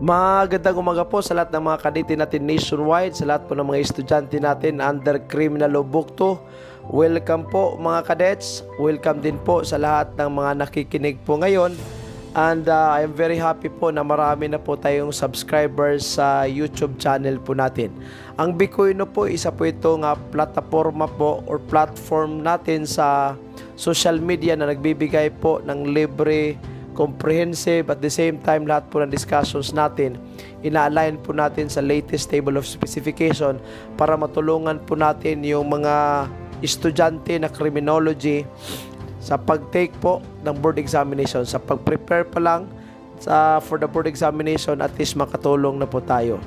Magandang umaga po sa lahat ng mga kadete natin nationwide, sa lahat po ng mga estudyante natin under Criminal Law Book 2. Welcome po mga kadets, welcome din po sa lahat ng mga nakikinig po ngayon. And I am very happy po na marami na po tayong subscribers sa YouTube channel po natin. Ang Bikoyno po, isa po itong plataforma po or platform natin sa social media na nagbibigay po ng libre, comprehensive, at the same time lahat po ng discussions natin ina-align po natin sa latest table of specification para matulungan po natin yung mga estudyante na criminology sa pag-take po ng board examination, sa pag-prepare pa lang for the board examination, at least makatulong na po tayo.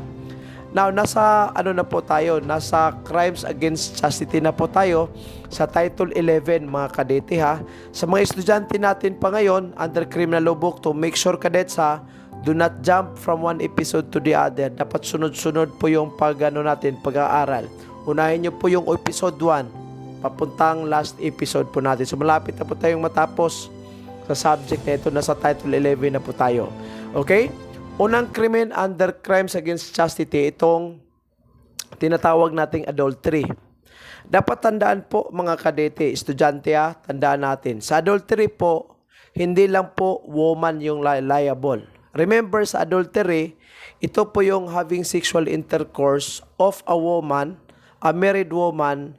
Now, nasa na po tayo? Nasa Crimes Against Chastity na po tayo sa Title 11 mga kadete ha. Sa mga estudyante natin pa ngayon under Criminal Law Book 2, make sure kadets ha, do not jump from one episode to the other. Dapat sunod-sunod po yung pag-aaral. Unahin nyo po yung episode 1 papuntang last episode po natin. So malapit na po tayong matapos sa subject na ito. Nasa Title 11 na po tayo. Okay? Unang krimen under Crimes Against Chastity, itong tinatawag nating adultery. Dapat tandaan po mga kadete, estudyante ha, tandaan natin. Sa adultery po, hindi lang po woman yung liable. Remember sa adultery, ito po yung having sexual intercourse of a woman, a married woman,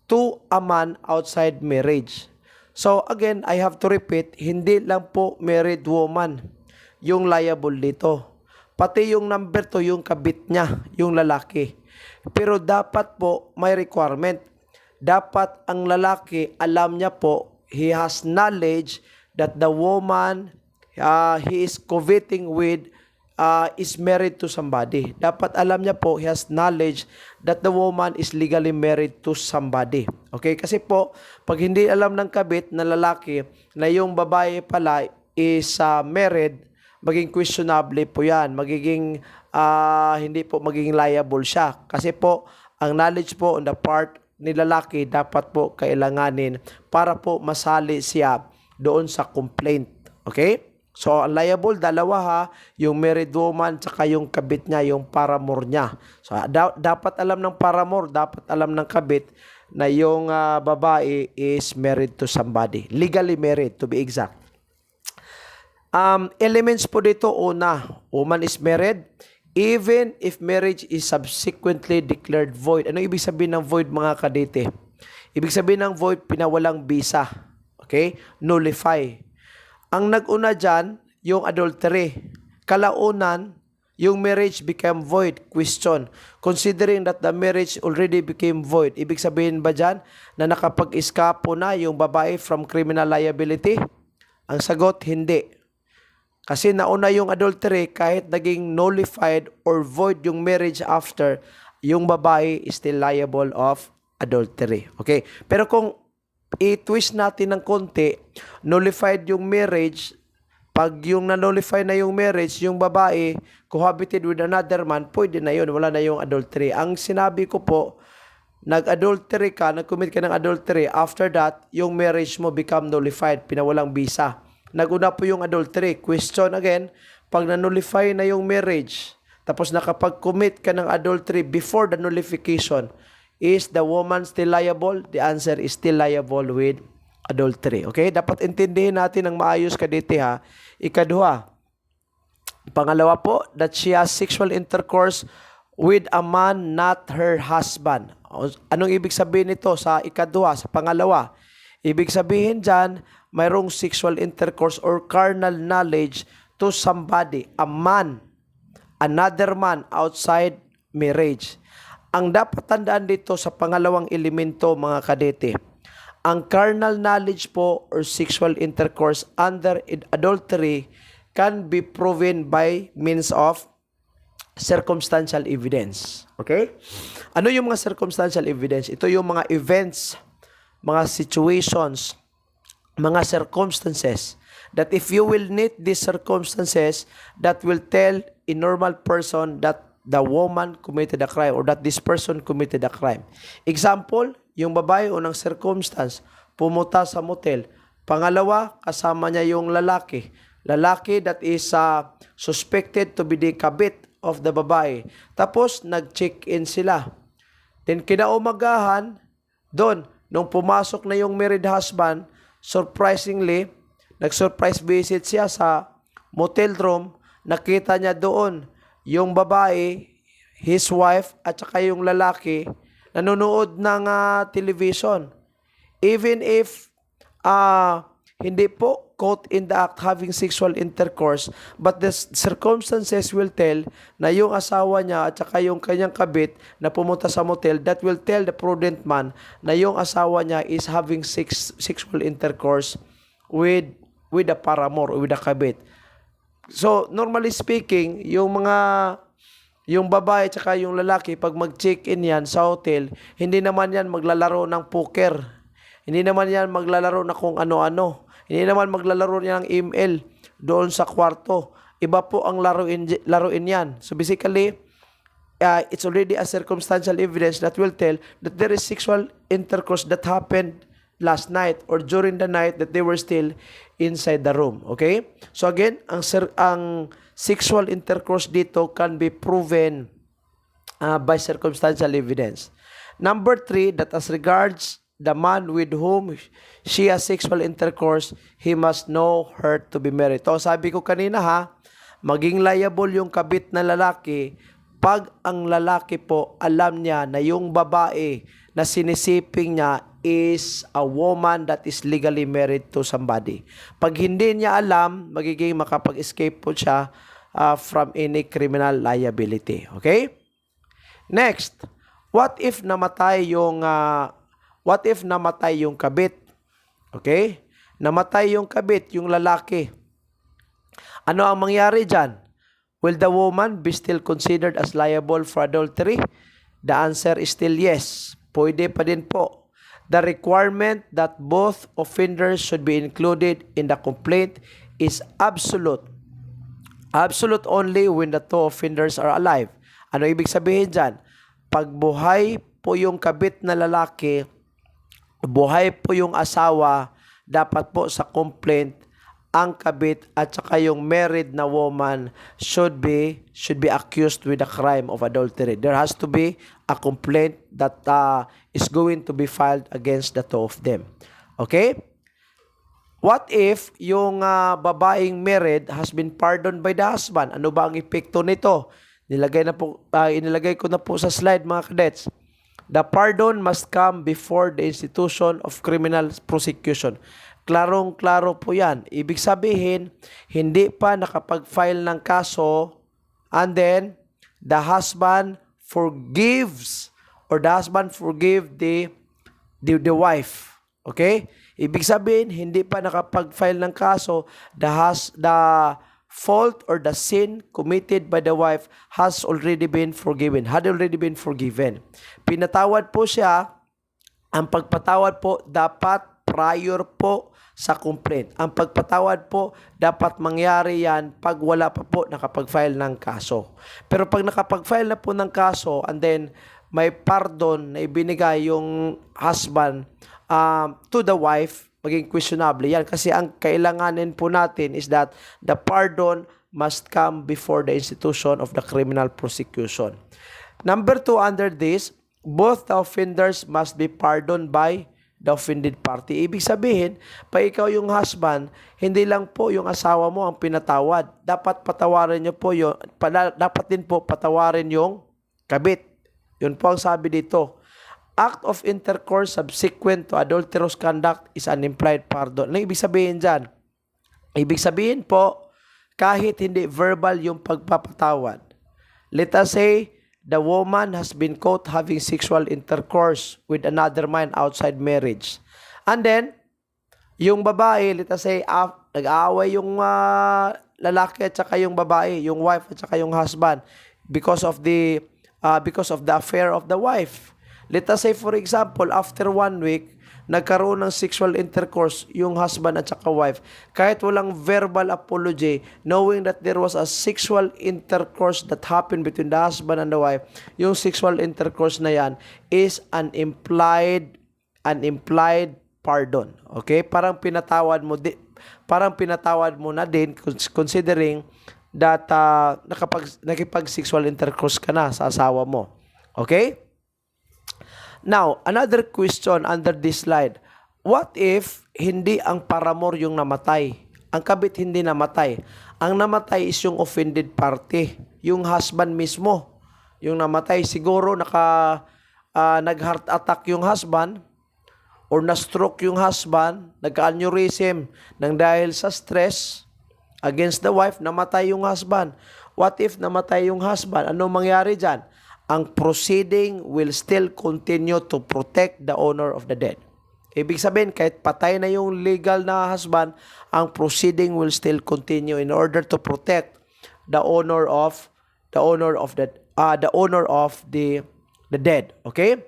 to a man outside marriage. So again, I have to repeat, hindi lang po married woman yung liable dito. Pati yung number 2, yung kabit niya, yung lalaki. Pero dapat po may requirement. Dapat ang lalaki, alam niya po, he has knowledge that the woman he is coveting with is married to somebody. Dapat alam niya po, he has knowledge that the woman is legally married to somebody. Okay? Kasi po, pag hindi alam ng kabit na lalaki na yung babae pala is married, maging questionable po yan. Magiging, hindi po magiging liable siya. Kasi po, ang knowledge po on the part ni lalaki dapat po kailanganin para po masali siya doon sa complaint. Okay? So, ang liable, dalawa ha, yung married woman tsaka yung kabit niya, yung paramour niya. So, dapat alam ng paramour, dapat alam ng kabit na yung babae is married to somebody. Legally married, to be exact. Elements po dito, una, woman is married, even if marriage is subsequently declared void. Ano ibig sabihin ng void mga kadete? Ibig sabihin ng void, pinawalang bisa. Okay? Nullify. Ang nag-una dyan, yung adultery. Kalaunan, yung marriage became void. Question. Considering that the marriage already became void, ibig sabihin ba dyan na nakapag-eskapo na yung babae from criminal liability? Ang sagot, hindi. Kasi nauna yung adultery, kahit naging nullified or void yung marriage after, yung babae is still liable of adultery. Okay? Pero kung i-twist natin ng konti, nullified yung marriage, pag yung na-nullify na yung marriage, yung babae cohabited with another man, pwede na yun, wala na yung adultery. Ang sinabi ko po, nag-adultery ka, nag-commit ka ng adultery, after that, yung marriage mo become nullified, pinawalang bisa. Naguna po yung adultery. Question again, pag na-nullify na yung marriage, tapos nakapag-commit ka ng adultery before the nullification, is the woman still liable? The answer is still liable with adultery. Okay? Dapat intindihin natin ng maayos kadete ha. Ikaduha. Pangalawa po, that she has sexual intercourse with a man not her husband. Anong ibig sabihin nito sa ikaduha, sa pangalawa? Ibig sabihin dyan, mayroong sexual intercourse or carnal knowledge to somebody, a man, another man outside marriage. Ang dapat tandaan dito sa pangalawang elemento mga kadete, ang carnal knowledge po or sexual intercourse under adultery can be proven by means of circumstantial evidence. Okay? Ano yung mga circumstantial evidence? Ito yung mga events, mga situations, mga circumstances that if you will need these circumstances that will tell a normal person that the woman committed a crime or that this person committed a crime. Example, yung babae unang circumstance, pumunta sa motel. Pangalawa, kasama niya yung lalaki. lalaki that is suspected to be the kabit of the babae. Tapos, nag-check-in sila. Then, kinaumagahan, doon, nung pumasok na yung married husband, surprisingly, nag-surprise visit siya sa motel room, nakita niya doon yung babae, his wife, at saka yung lalaki, nanonood ng television. Even if hindi po caught in the act having sexual intercourse, but the circumstances will tell na yung asawa niya at saka yung kanyang kabit na pumunta sa motel, that will tell the prudent man na yung asawa niya is having sexual intercourse with a paramour, with a kabit. So, normally speaking, yung babae at saka yung lalaki, pag mag-check-in yan sa hotel, hindi naman yan maglalaro ng poker. Hindi naman yan maglalaro na kung ano-ano. Hindi naman maglalaro niya ng ML doon sa kwarto. Iba po ang laruin yan. So basically, it's already a circumstantial evidence that will tell that there is sexual intercourse that happened last night or during the night that they were still inside the room. Okay? So again, ang sexual intercourse dito can be proven by circumstantial evidence. Number 3, that as regards the man with whom she has sexual intercourse, he must know her to be married. So, sabi ko kanina maging liable yung kabit na lalaki pag ang lalaki po alam niya na yung babae na sinisiping niya is a woman that is legally married to somebody. Pag hindi niya alam, magiging makapag-escape po siya from any criminal liability. Okay? Next, what if namatay yung kabit? Okay? Namatay yung kabit, yung lalaki. Ano ang mangyari dyan? Will the woman be still considered as liable for adultery? The answer is still yes. Pwede pa din po. The requirement that both offenders should be included in the complaint is absolute. Absolute only when the two offenders are alive. Ano ibig sabihin dyan? Pag buhay po yung kabit na lalaki, buhay po yung asawa, dapat po sa complaint, ang kabit at saka yung married na woman should be accused with the crime of adultery. There has to be a complaint that is going to be filed against the two of them. Okay? What if yung babaeng married has been pardoned by the husband? Ano ba ang epekto nito? Inilagay ko na po sa slide, mga kadets. The pardon must come before the institution of criminal prosecution. Klarong-klaro po yan. Ibig sabihin, hindi pa nakapag-file ng kaso and then the husband forgives or the husband forgive the wife. Okay? Ibig sabihin, hindi pa nakapag-file ng kaso, the fault or the sin committed by the wife had already been forgiven. Pinatawad po siya. Ang pagpatawad po dapat prior po sa complaint. Ang pagpatawad po dapat mangyari yan pag wala pa po nakapag-file ng kaso. Pero pag nakapag-file na po ng kaso and then may pardon na ibinigay yung husband to the wife, maging questionable yan. Kasi ang kailanganin po natin is that the pardon must come before the institution of the criminal prosecution. Number 2, under this, both the offenders must be pardoned by the offended party. Ibig sabihin, pa ikaw yung husband, hindi lang po yung asawa mo ang pinatawad. Dapat patawarin niyo po dapat din po patawarin yung kabit. Yun po ang sabi dito. Act of intercourse subsequent to adulterous conduct is an implied pardon. Ano ibig sabihin dyan? Ibig sabihin po, kahit hindi verbal yung pagpapatawad. Let us say, the woman has been caught having sexual intercourse with another man outside marriage. And then, yung babae, let us say, nag-aaway yung lalaki at saka yung babae, yung wife at saka yung husband because of the affair of the wife. Let us say, for example, after 1 week, nagkaroon ng sexual intercourse yung husband at saka wife. Kahit walang verbal apology, knowing that there was a sexual intercourse that happened between the husband and the wife, yung sexual intercourse na yan is an implied pardon. Okay? Parang pinatawad mo na din considering that nakipag-sexual intercourse ka na sa asawa mo. Okay? Now, another question under this slide. What if hindi ang paramour yung namatay? Ang kabit hindi namatay. Ang namatay is yung offended party. Yung husband mismo. Yung namatay. Siguro nag-heart attack yung husband or na-stroke yung husband, nagka-aneurysm nang dahil sa stress against the wife, namatay yung husband. What if namatay yung husband? Ano mangyari dyan? Ang proceeding will still continue to protect the owner of the dead. Ibig sabihin, kahit patay na yung legal na husband, ang proceeding will still continue in order to protect the owner of the dead. Okay?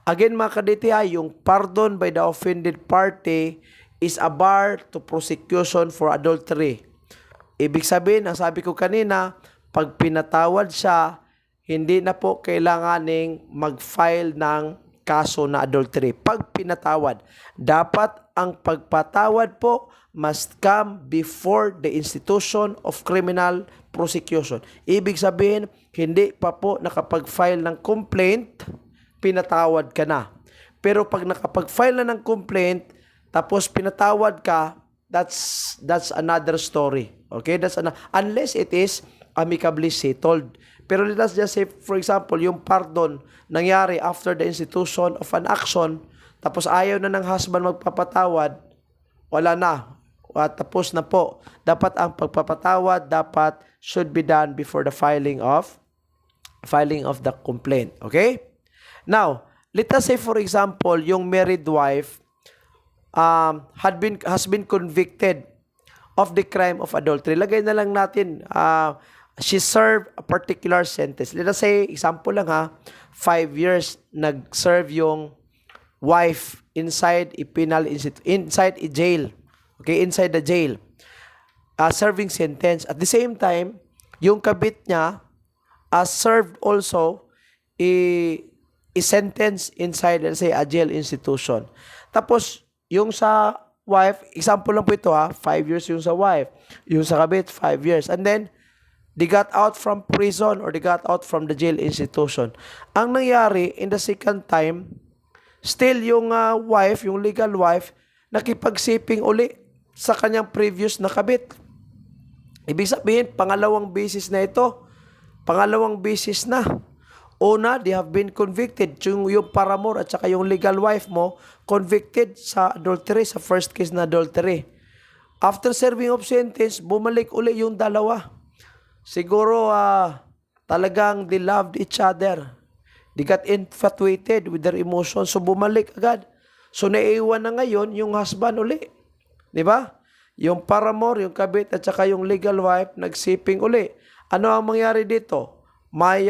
Again, mga kaditiha, yung pardon by the offended party is a bar to prosecution for adultery. Ibig sabihin, ang sabi ko kanina, pag pinatawad siya, hindi na po kailanganing mag-file ng kaso na adultery. Pag pinatawad, dapat ang pagpatawad po must come before the institution of criminal prosecution. Ibig sabihin, hindi pa po nakapag-file ng complaint, pinatawad ka na. Pero pag nakapag-file na ng complaint, tapos pinatawad ka, that's another story. Okay? Unless it is amicably settled. Pero let's just say, for example, yung pardon nangyari after the institution of an action, tapos ayaw na ng husband magpapatawad, wala na. Tapos na po. Dapat ang pagpapatawad should be done before the filing of the complaint. Okay? Now, let us say for example, yung married wife has been convicted of the crime of adultery. Lagay na lang natin, she served a particular sentence. Let us say, example lang 5 years nag-serve yung wife inside a jail. Okay, inside the jail. Serving sentence. At the same time, yung kabit niya served also a sentence inside, let's say, a jail institution. Tapos, yung sa wife, example lang po ito 5 years yung sa wife. Yung sa kabit, 5 years. And then, they got out from prison or they got out from the jail institution. Ang nangyari, in the second time, still yung wife, yung legal wife, nakipagsiping uli sa kanyang previous na kabit. Ibig sabihin, pangalawang beses na ito. Pangalawang beses na. Una, they have been convicted. Yung paramour at saka yung legal wife mo, convicted sa adultery, sa first case na adultery. After serving of sentence, bumalik uli yung dalawa. Siguro, talagang they loved each other. They got infatuated with their emotions. So, bumalik agad. So, naiiwan na ngayon yung husband uli. Diba? Yung paramour, yung kabit, at saka yung legal wife, nagsiping uli. Ano ang mangyari dito? May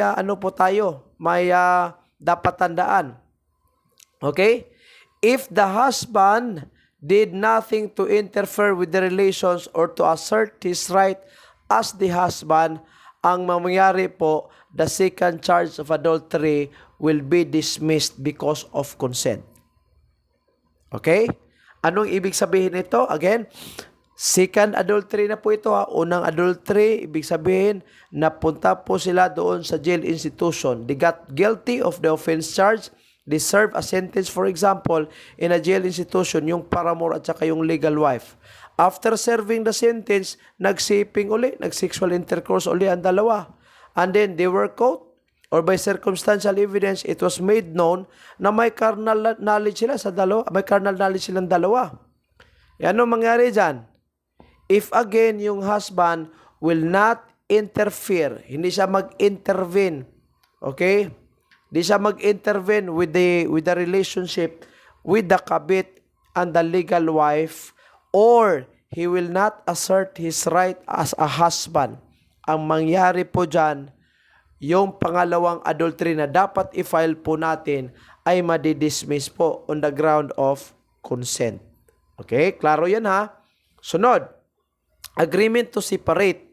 dapat tandaan. Okay? If the husband did nothing to interfere with the relations or to assert his right as the husband, ang mangyayari po, the second charge of adultery will be dismissed because of consent. Okay? Anong ibig sabihin nito? Again, second adultery na po ito Unang adultery, ibig sabihin, napunta po sila doon sa jail institution. They got guilty of the offense charge. They serve a sentence, for example, in a jail institution, yung paramour at saka yung legal wife. After serving the sentence, nagsiping uli, nag-sexual intercourse uli ang dalawa. And then they were caught, or by circumstantial evidence, it was made known na may carnal knowledge sila sa dalawa, may carnal knowledge silang dalawa. Ano mangyari dyan? If again, yung husband will not interfere, hindi siya mag-intervene, okay? Hindi siya mag-intervene with the relationship with the kabit and the legal wife, or he will not assert his right as a husband. Ang mangyari po dyan, yung pangalawang adultery na dapat i-file po natin ay madidismiss po on the ground of consent. Okay? Klaro yan Sunod. Agreement to separate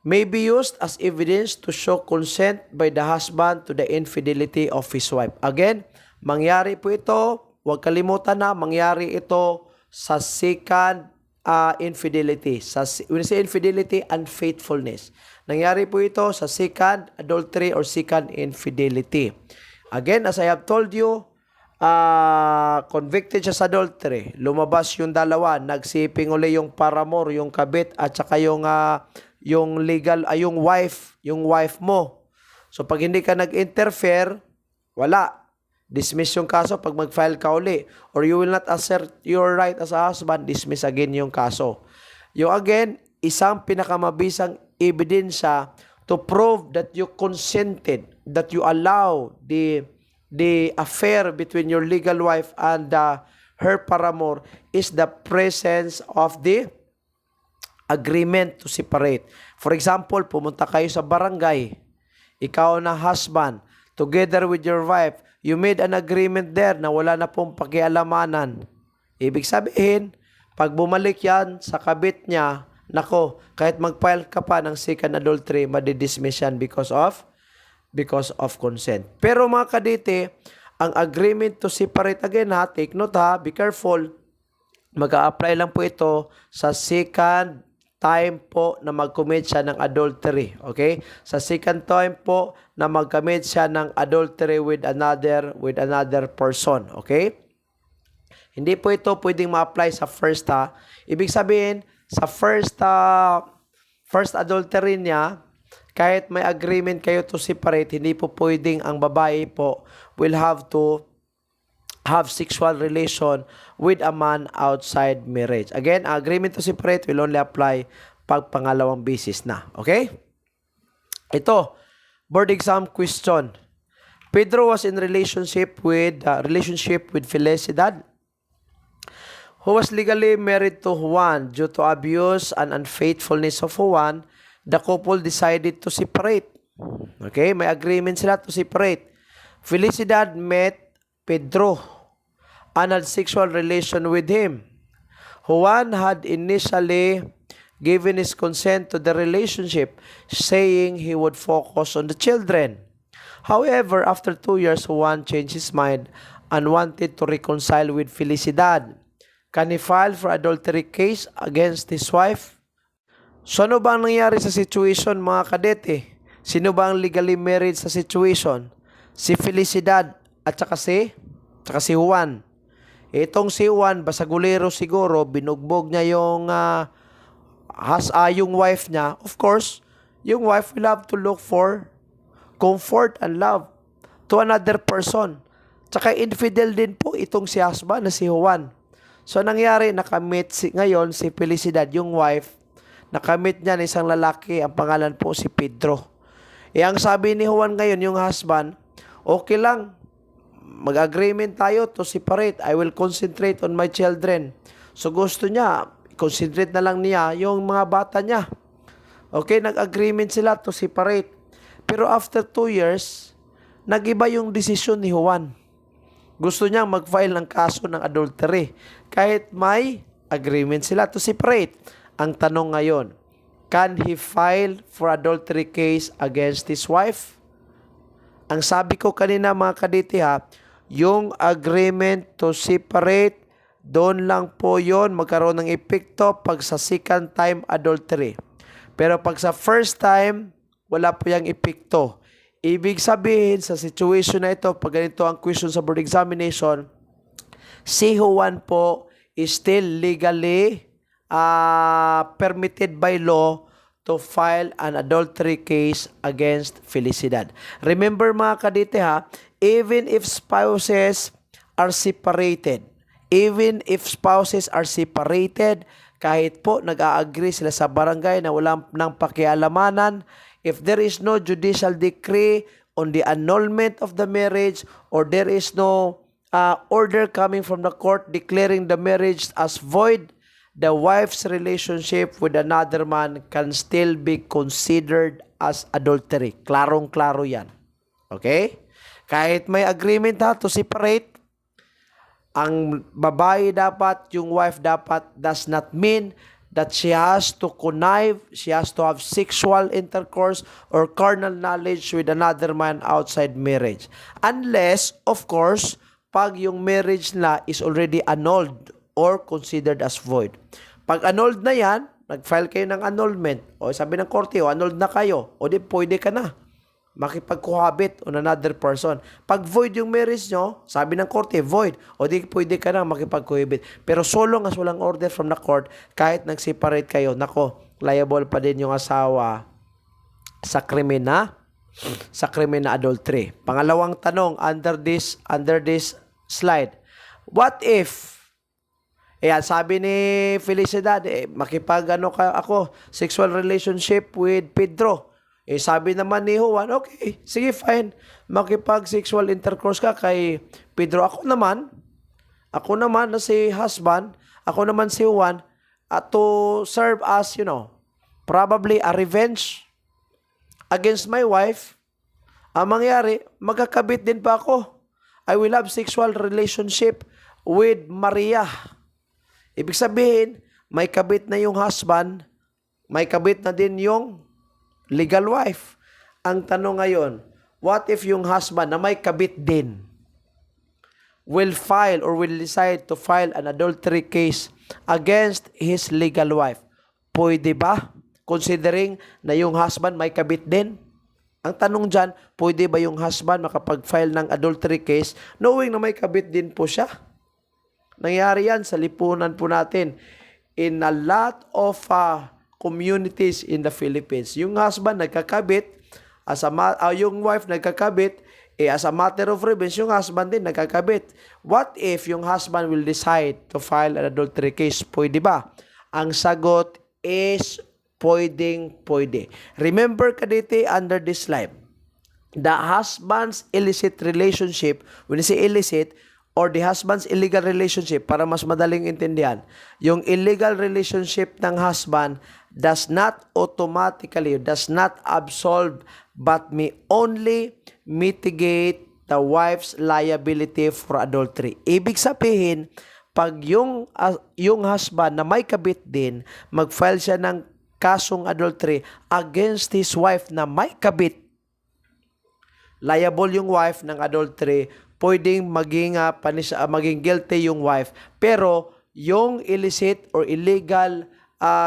may be used as evidence to show consent by the husband to the infidelity of his wife. Again, mangyari po ito huwag kalimutan na mangyari ito sa second infidelity. When you say infidelity, unfaithfulness. Nangyari po ito sa second adultery or second infidelity. Again, as I have told you, convicted siya sa adultery. Lumabas yung dalawa, nagsiping uli yung paramour, yung kabit, at saka yung legal, yung wife mo. So pag hindi ka nag-interfere, wala. Dismiss yung kaso pag mag-file ka uli. Or you will not assert your right as a husband, dismiss again yung kaso. Yung again, isang pinakamabisang ebidensya to prove that you consented, that you allow the affair between your legal wife and her paramour is the presence of the agreement to separate. For example, pumunta kayo sa barangay, ikaw na husband, together with your wife, you made an agreement there na wala na pong pakialamanan. Ibig sabihin, pag bumalik yan sa kabit niya, nako, kahit mag-file ka pa ng second adultery, madidismiss yan because of consent. Pero mga kadite, ang agreement to separate, again ha, take note ha, be careful, mag-a-apply lang po ito sa second time po na mag-commit siya ng adultery. Okay? Sa second time po na mag-commit siya ng adultery with another person. Okay? Hindi po ito pwedeng ma-apply sa first ha. Ibig sabihin, sa first adultery niya, kahit may agreement kayo to separate, hindi po pwedeng ang babae po will have to have sexual relation with a man outside marriage. Again, agreement to separate will only apply pag pangalawang bisis na. Okay? Ito, board exam question. Pedro was in relationship with Felicidad, who was legally married to Juan. Due to abuse and unfaithfulness of Juan, the couple decided to separate. Okay? May agreement sila to separate. Felicidad met Pedro and had sexual relation with him. Juan had initially given his consent to the relationship, saying he would focus on the children. However, after 2 years, Juan changed his mind and wanted to reconcile with Felicidad. Can he file for adultery case against his wife? So ano ba ang nangyari sa situation mga kadete? Sino ba ang legally married sa situation? Si Felicidad at saka si Juan. Itong si Juan, basagulero siguro, binugbog niya yung wife niya. Of course, yung wife will have to look for comfort and love to another person. Tsaka infidel din po itong si husband na si Juan. So nangyari, nakamit ngayon si Felicidad, yung wife, nakamit niya ng isang lalaki, ang pangalan po si Pedro. Ang sabi ni Juan ngayon, yung husband, okay lang, mag-agreement tayo to separate. I will concentrate on my children. So gusto niya, concentrate na lang niya yung mga bata niya. Okay, nag-agreement sila to separate. Pero after 2 years, nag-iba yung desisyon ni Juan. Gusto niyang mag-file ng kaso ng adultery. Kahit may agreement sila to separate. Ang tanong ngayon, can he file for adultery case against his wife? Ang sabi ko kanina mga kaditi ha, yung agreement to separate, doon lang po yon magkaroon ng epekto pag sa second time adultery. Pero pag sa first time, wala po yung epekto. Ibig sabihin sa situation na ito, pag ganito ang question sa board examination, si Juan po is still legally permitted by law to file an adultery case against Felicidad. Remember mga kadite ha, even if spouses are separated, kahit po nag-a-agree sila sa barangay na walang nang pakialamanan, if there is no judicial decree on the annulment of the marriage or there is no order coming from the court declaring the marriage as void, the wife's relationship with another man can still be considered as adultery. Klarong-klaro yan. Okay? Kahit may agreement to separate, ang babae dapat, yung wife dapat, does not mean that she has to connive, she has to have sexual intercourse or carnal knowledge with another man outside marriage. Unless, of course, pag yung marriage na is already annulled or considered as void. Pag annulled na yan, nag-file kayo ng annulment, o sabi ng korte, o annulled na kayo, o di pwede ka na makipag-cohabit on another person. Pag void yung marriage nyo, sabi ng korte, void, o di pwede ka na makipag-cohabit. Pero so long as walang order from the court, kahit nag-separate kayo, nako, liable pa din yung asawa sa krimen na adultery. Pangalawang tanong under this slide. What if sabi ni Felicidad, ako sexual relationship with Pedro. Sabi naman ni Juan, okay, sige fine. Makipag-sexual intercourse ka kay Pedro. Ako naman na si husband, ako naman si Juan, to serve as, probably a revenge against my wife. Ang mangyari, magkakabit din pa ako. I will have sexual relationship with Maria. Ibig sabihin, may kabit na yung husband, may kabit na din yung legal wife. Ang tanong ngayon, what if yung husband na may kabit din will file or will decide to file an adultery case against his legal wife? Pwede ba? Considering na yung husband may kabit din? Ang tanong dyan, pwede ba yung husband makapag-file ng adultery case knowing na may kabit din po siya? Nangyari yan sa lipunan po natin in a lot of communities in the Philippines. Yung husband nagkakabit, yung wife nagkakabit, as a matter of revenge, yung husband din nagkakabit. What if yung husband will decide to file an adultery case? Pwede ba? Ang sagot is pwede. Remember kaditi under this slide, the husband's illicit relationship, when you say illicit, or the husband's illegal relationship, para mas madaling intindihan, yung illegal relationship ng husband does not absolve but may only mitigate the wife's liability for adultery. Ibig sabihin, pag yung husband na may kabit din, mag-file siya ng kasong adultery against his wife na may kabit, liable yung wife ng adultery, pwedeng maging guilty yung wife. Pero yung illicit or illegal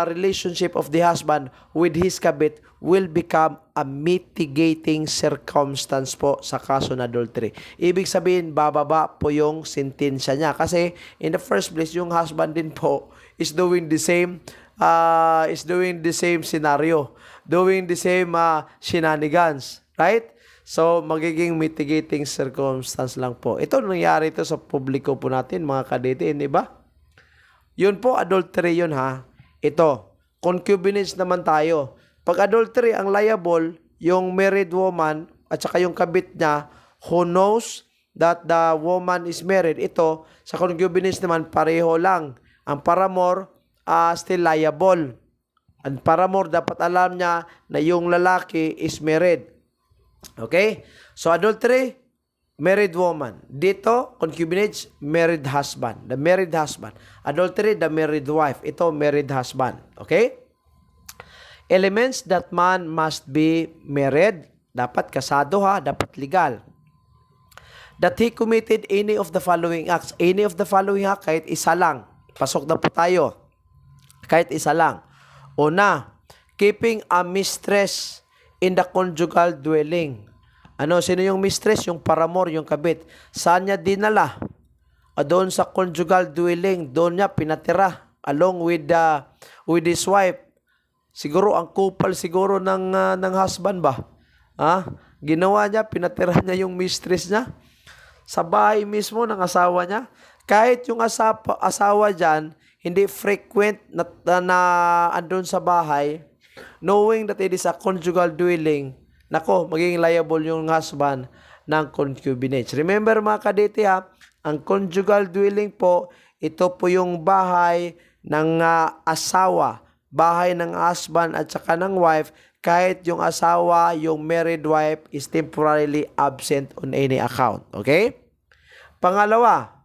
relationship of the husband with his kabit will become a mitigating circumstance po sa kaso ng adultery. Ibig sabihin, bababa po yung sentensya niya. Kasi in the first place, yung husband din po is doing the same scenario, doing the same shenanigans, right? So, magiging mitigating circumstance lang po. Ito nangyari ito sa publiko po natin, mga kadete, di ba? Yun po, adultery yun ha. Ito, concubinage naman tayo. Pag adultery, ang liable, yung married woman at saka yung kabit niya, who knows that the woman is married. Ito, sa concubinage naman, pareho lang. Ang paramour, still liable. Ang paramour, dapat alam niya na yung lalaki is married. Okay? So, adultery, married woman. Dito, concubinage, married husband. The married husband. Adultery, the married wife. Ito, married husband. Okay? Elements that man must be married. Dapat kasado ha, dapat legal. That he committed any of the following acts. Any of the following acts, kahit isa lang. Pasok na po tayo. Kahit isa lang. Una, keeping a mistress in the conjugal dwelling. Sino yung mistress? Yung paramour, yung kabit. Saan niya dinala? Doon sa conjugal dwelling, doon niya pinatira along with his wife. Siguro ang kupal siguro ng husband ba? Ginawa niya, pinatira niya yung mistress niya sa bahay mismo ng asawa niya. Kahit yung asawa diyan hindi frequent na andun sa bahay, knowing that it is a conjugal dwelling, nako, magiging liable yung husband ng concubinage. Remember mga kadete ha, ang conjugal dwelling po, ito po yung bahay ng asawa, bahay ng husband at saka ng wife, kahit yung asawa, yung married wife is temporarily absent on any account. Okay? Pangalawa,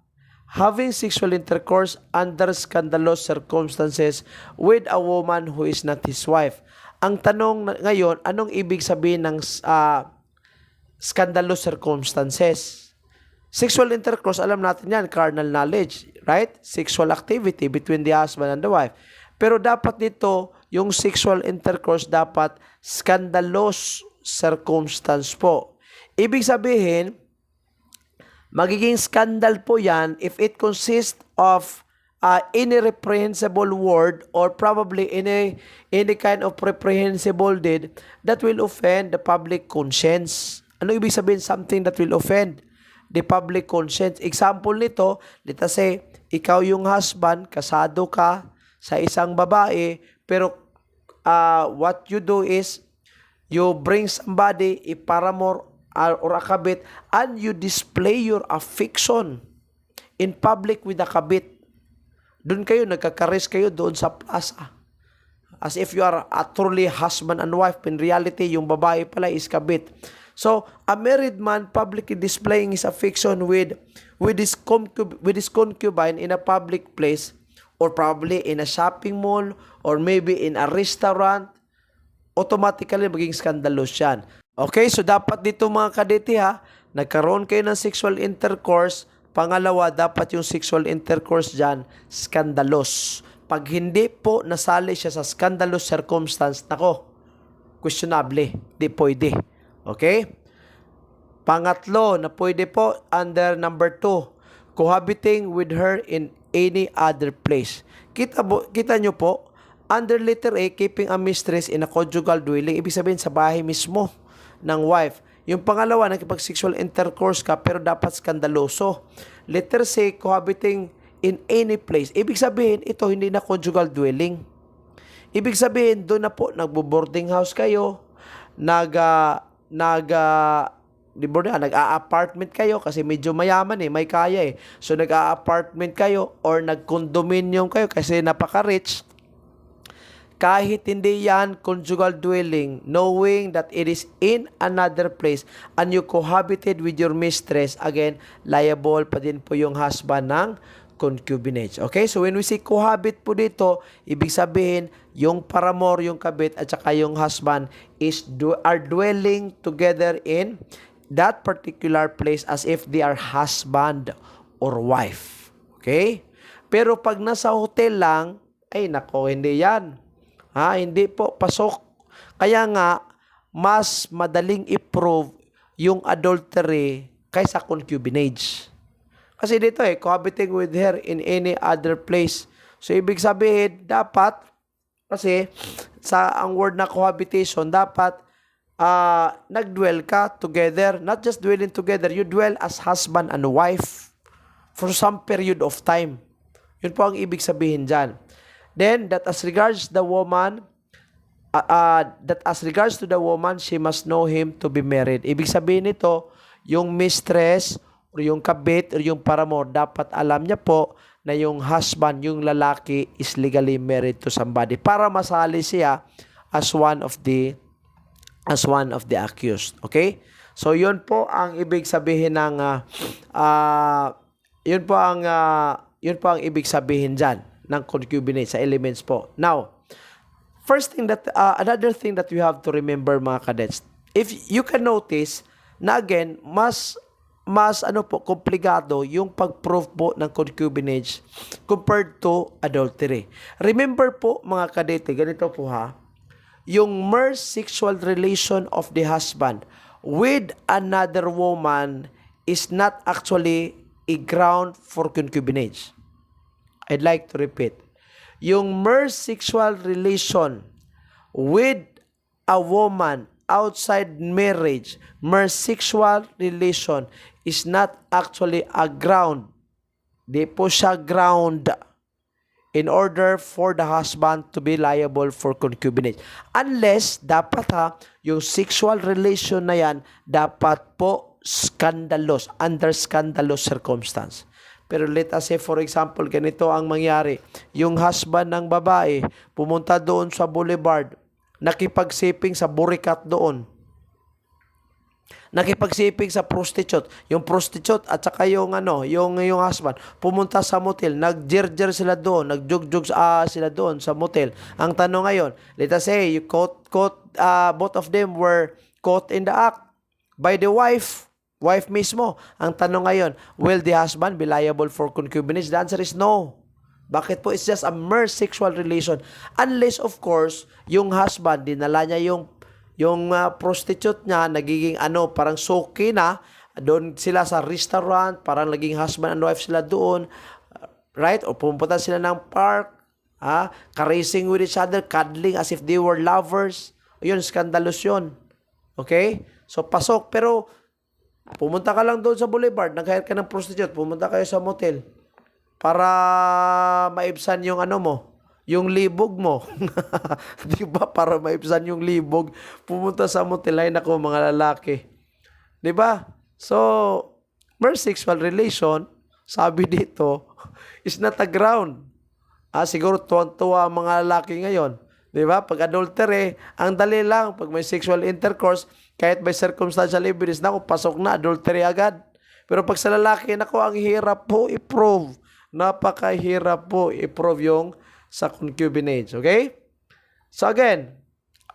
having sexual intercourse under scandalous circumstances with a woman who is not his wife. Ang tanong ngayon, anong ibig sabihin ng scandalous circumstances? Sexual intercourse, alam natin yan, carnal knowledge, right? Sexual activity between the husband and the wife. Pero dapat dito, yung sexual intercourse dapat scandalous circumstance po. Ibig sabihin, magiging scandal po yan if it consists of any reprehensible word or probably any kind of reprehensible deed that will offend the public conscience. Ano ibig sabihin something that will offend the public conscience? Example nito, let's say, ikaw yung husband, kasado ka sa isang babae, pero what you do is, you bring somebody, a paramour or a kabit, and you display your affection in public with a kabit. Doon kayo, nagkakares kayo doon sa plaza. As if you are a truly husband and wife. In reality, yung babae pala is kabit. So, a married man publicly displaying his affection with his concubine in a public place, or probably in a shopping mall, or maybe in a restaurant, automatically maging scandalous yan. Okay, so dapat dito mga kadete ha, nagkaroon kayo ng sexual intercourse. Pangalawa, dapat yung sexual intercourse dyan, scandalous. Pag hindi po nasali siya sa scandalous circumstance, nako, questionable, di pwede. Okay? Pangatlo, na pwede po, under number 2, cohabiting with her in any other place. Kita nyo po, under letter A, keeping a mistress in a conjugal dwelling, ibig sabihin sa bahay mismo ng wife. Yung pangalawa, nakipag-sexual intercourse ka, pero dapat skandaloso. Letter C, cohabiting in any place. Ibig sabihin, ito hindi na conjugal dwelling. Ibig sabihin, doon na po, nagbo-boarding house kayo, nag-a-apartment kayo kasi medyo mayaman may kaya So nag-a-apartment kayo or nag-condominium kayo kasi napaka-rich. Kahit hindi yan conjugal dwelling, knowing that it is in another place and you cohabited with your mistress, again, liable pa din po yung husband ng concubinage. Okay? So when we say cohabit po dito, ibig sabihin, yung paramour, yung kabit, at saka yung husband are dwelling together in that particular place as if they are husband or wife. Okay? Pero pag nasa hotel lang, ay nako, hindi yan. Hindi po, pasok. Kaya nga, mas madaling i-prove yung adultery kaysa concubinage. Kasi dito cohabiting with her in any other place. So, ibig sabihin, dapat, kasi ang word na cohabitation, dapat nag-dwell ka together. Not just dwelling together, you dwell as husband and wife for some period of time. Yun po ang ibig sabihin dyan. Then, that as regards to the woman, she must know him to be married. Ibig sabihin nito, yung mistress, or yung kabit, or yung paramour, dapat alam niya po na yung husband, yung lalaki, is legally married to somebody para masali siya as one of the accused. Okay? So, yun po ang ibig sabihin ng yun po ang ibig sabihin dyan ng concubinage sa elements po. Now, another thing that we have to remember mga cadets, if you can notice na again, mas komplikado yung pag-prove po ng concubinage compared to adultery. Remember po mga kadete, ganito po yung mere sexual relation of the husband with another woman is not actually a ground for concubinage. I'd like to repeat. Yung mere sexual relation with a woman outside marriage, mere sexual relation is not actually a ground. Di po siya ground in order for the husband to be liable for concubinage. Unless, dapat yung sexual relation na yan, dapat po scandalous, under scandalous circumstance. Pero let us say, for example, ganito ang mangyari. Yung husband ng babae, pumunta doon sa boulevard, nakipagsiping sa burikat doon. Nakipagsiping sa prostitute. Yung prostitute at saka yung husband, pumunta sa motel, nagjerjer sila doon, nagjug-jug sila doon sa motel. Ang tanong ngayon, let us say, both of them were caught in the act by the wife. wife mismo. Ang tanong ngayon, will the husband be liable for concubinage? The answer is no. Bakit po? It's just a mere sexual relation. Unless, of course, yung husband, dinala niya yung prostitute niya, nagiging parang soki na, doon sila sa restaurant, parang naging husband and wife sila doon, right? O pumunta sila ng park, caressing with each other, cuddling as if they were lovers. Yun, scandalous yun. Okay? So, pasok. Pero, pumunta ka lang doon sa boulevard, nag-hire ka ng prostitute, pumunta kayo sa motel para maibsan yung yung libog mo. Di ba? Para maibsan yung libog, pumunta sa motel. Ay, naku, mga lalaki. Di ba? So, mere sexual relation, sabi dito, is not a ground. Siguro tuwa ang mga lalaki ngayon. Di ba? Pag adultery, ang dali lang. Pag may sexual intercourse, kahit may circumstantial evidence, naku, pasok na, adultery agad. Pero pag sa lalaki, naku, ang hirap po i-prove. Napakahirap po i-prove yung sa concubinage. Okay? So again,